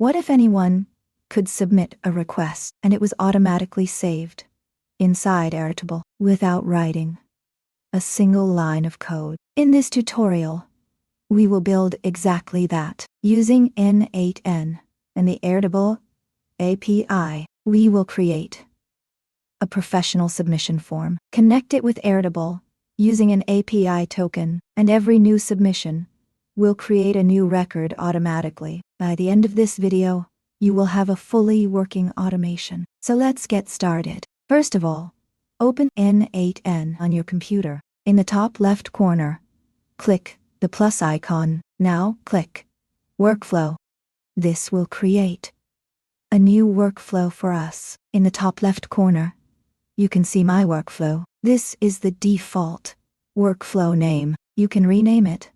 What if anyone could submit a request and it was automatically saved inside Airtable without writing a single line of code? In this tutorial, we will build exactly that. Using n8n and the Airtable API, we will create a professional submission form, connect it with Airtable using an API token, and every new submission will create a new record automatically. By the end of this video, you will have a fully working automation. So let's get started. First of all, open n8n on your computer. In the top left corner, click the plus icon. Now click Workflow. This will create a new workflow for us. In the top left corner, you can see my workflow. This is the default workflow name. You can rename it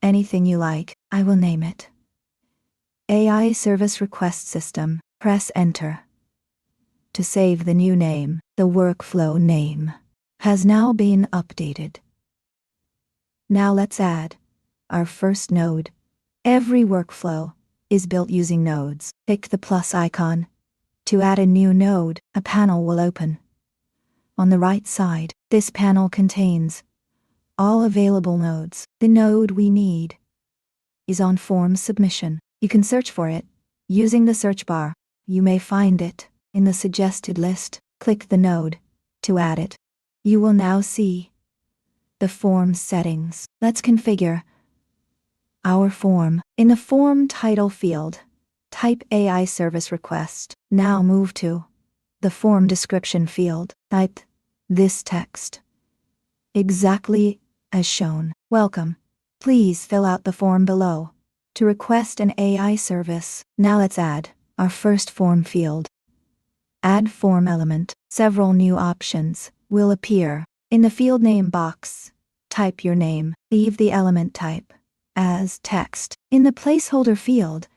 anything you like. I will name it AI Service Request System. Press Enter. To save the new name, the workflow name has now been updated. Now let's add our first node. Every workflow is built using nodes. Click the plus icon. To add a new node, a panel will open. On the right side, this panel contains all available nodes. The node we need is on form submission. You can search for it using the search bar. You may find it in the suggested list. Click the node to add it. You will now see the form settings. Let's configure our form. In the form title field, type AI Service Request. Now move to the form description field. Type this text exactly as shown. Welcome. Please fill out the form below to request an AI service. Now let's add our first form field. Add form element. Several new options will appear. In the field name box, type your name. Leave the element type as text. In the placeholder field,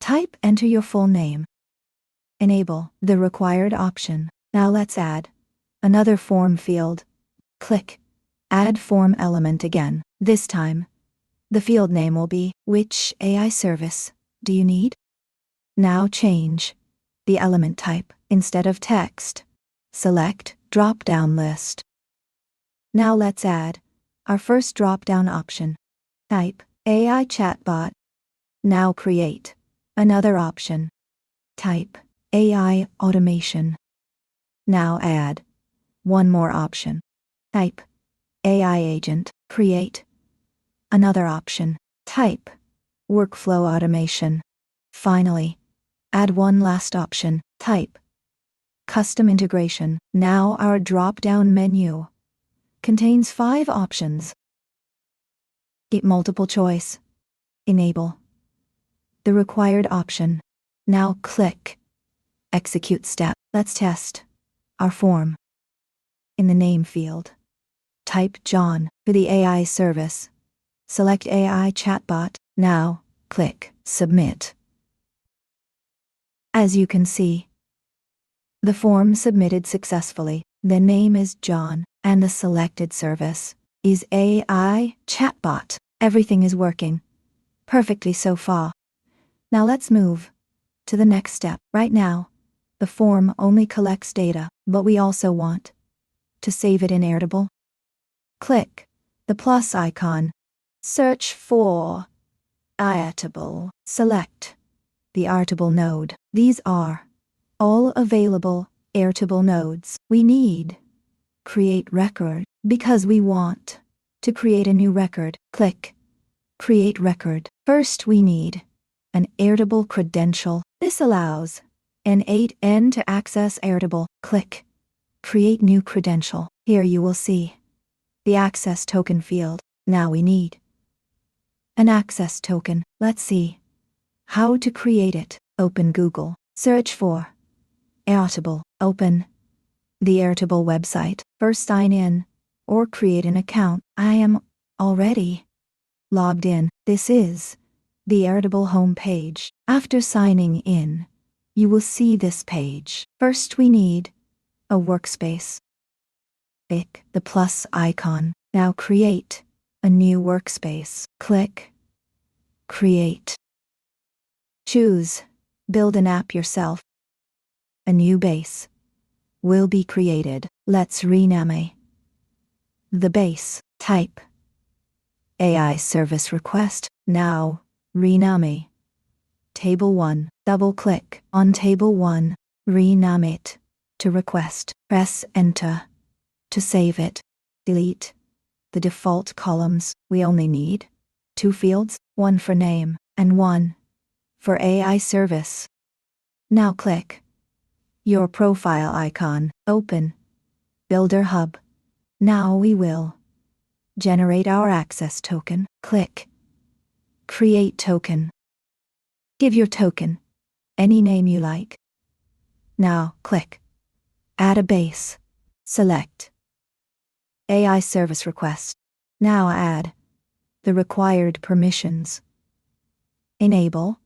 type enter your full name. Enable the required option. Now let's add another form field. Click Add Form Element again. This time, the field name will be which AI service do you need? Now change the element type. Instead of text, select Dropdown list. Now let's add our first drop-down option. Type AI chatbot. Now create another option. Type AI automation. Now add one more option. Type AI agent. Create another option. Type workflow automation. Finally, add one last option. Type custom integration. Now our drop-down menu contains 5 options. Keep multiple choice. Enable the required option. Now click Execute step. Let's test our form. In the name field, type John. For the AI service, select AI chatbot. Now click Submit. As you can see, the form submitted successfully. The name is John, and the selected service is AI chatbot. Everything is working perfectly so far. Now let's move to the next step. Right now, the form only collects data, but we also want to save it in Airtable. Click the plus icon. Search for Airtable. Select the Airtable node. These are all available Airtable nodes. We need create record because we want to create a new record. Click Create record. First we need an Airtable credential. This allows n8n to access Airtable. Click Create new credential. Here you will see the access token field. Now we need an access token. Let's see how to create it. Open Google. Search for Airtable. Open the Airtable website. First sign in or create an account. I am already logged in. This is the Airtable homepage. After signing in, you will see this page. First we need a workspace. Click the plus icon. Now create a new workspace. Click Create. Choose build an app yourself. A new base will be created. Let's rename the base. Type AI service request. Now, rename Table 1. Double-click on Table 1. Rename it to request. Press Enter to save it. Delete the default columns. We only need 2 fields, one for name and one for AI service. Now click your profile icon. Open Builder Hub. Now we will generate our access token. Click Create Token. Give your token any name you like. Now click Add a base. Select AI service request. Now add the required permissions. Enable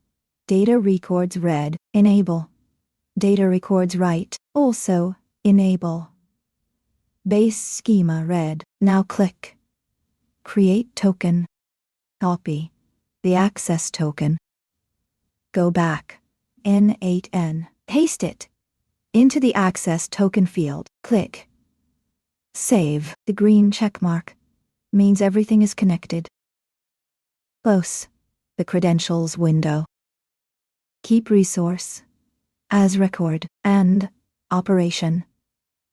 data records read. Enable data records write. Also, enable base schema read. Now click Create Token. Copy the access token. Go back n8n. Paste it into the access token field. Click Save. The green checkmark means everything is connected. Close the credentials window. Keep resource as record and operation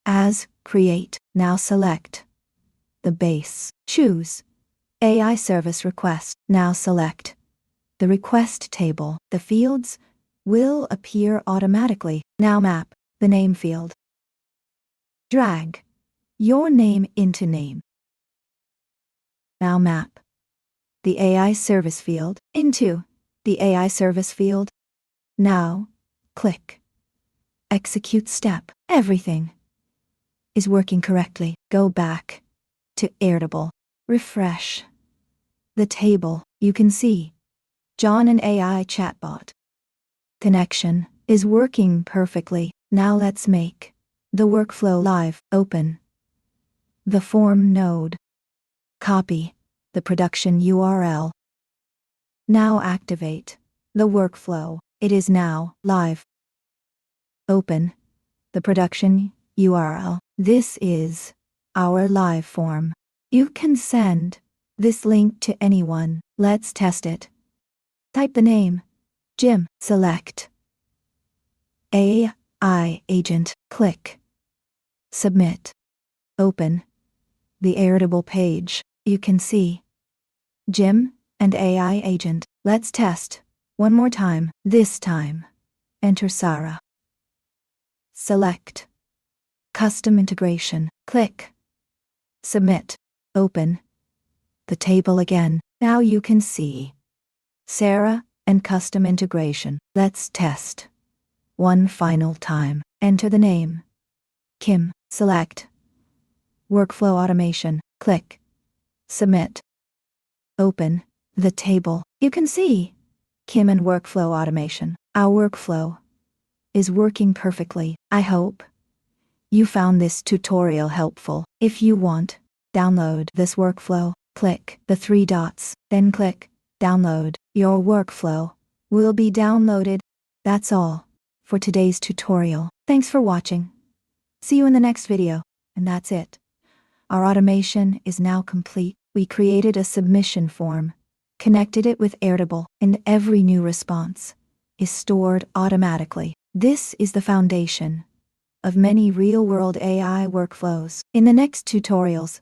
as create. Now select the base. Choose AI service request. Now select the request table. The fields will appear automatically. Now map the name field. Drag your name into name. Now map the AI service field into the AI service field. Now click Execute step. Everything is working correctly. Go back to Airtable. Refresh the table. You can see John and AI chatbot connection is working perfectly. Now let's make the workflow live. Open the form node. Copy the production URL. Now activate the workflow. It is now live. Open the production URL. This is our live form. You can send this link to anyone. Let's test it. Type the name Jim. Select AI agent. Click Submit. Open the Airtable page. You can see Jim and AI agent. Let's test one more time. This time, enter Sarah. Select Custom Integration. Click Submit. Open the table again. Now you can see Sarah and Custom Integration. Let's test one final time. Enter the name Kim. Select Workflow Automation. Click Submit. Open the table. You can see Kim and Workflow Automation. Our workflow is working perfectly. I hope you found this tutorial helpful. If you want, download this workflow. Click the 3 dots, then click Download. Your workflow will be downloaded. That's all for today's tutorial. Thanks for watching. See you in the next video. And that's it. Our automation is now complete. We created a submission form, connected it with Airtable, and every new response is stored automatically. This is the foundation of many real-world AI workflows. In the next tutorials,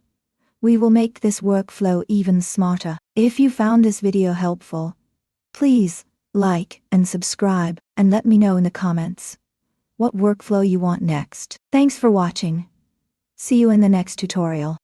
we will make this workflow even smarter. If you found this video helpful, please like and subscribe, and let me know in the comments what workflow you want next. Thanks for watching. See you in the next tutorial.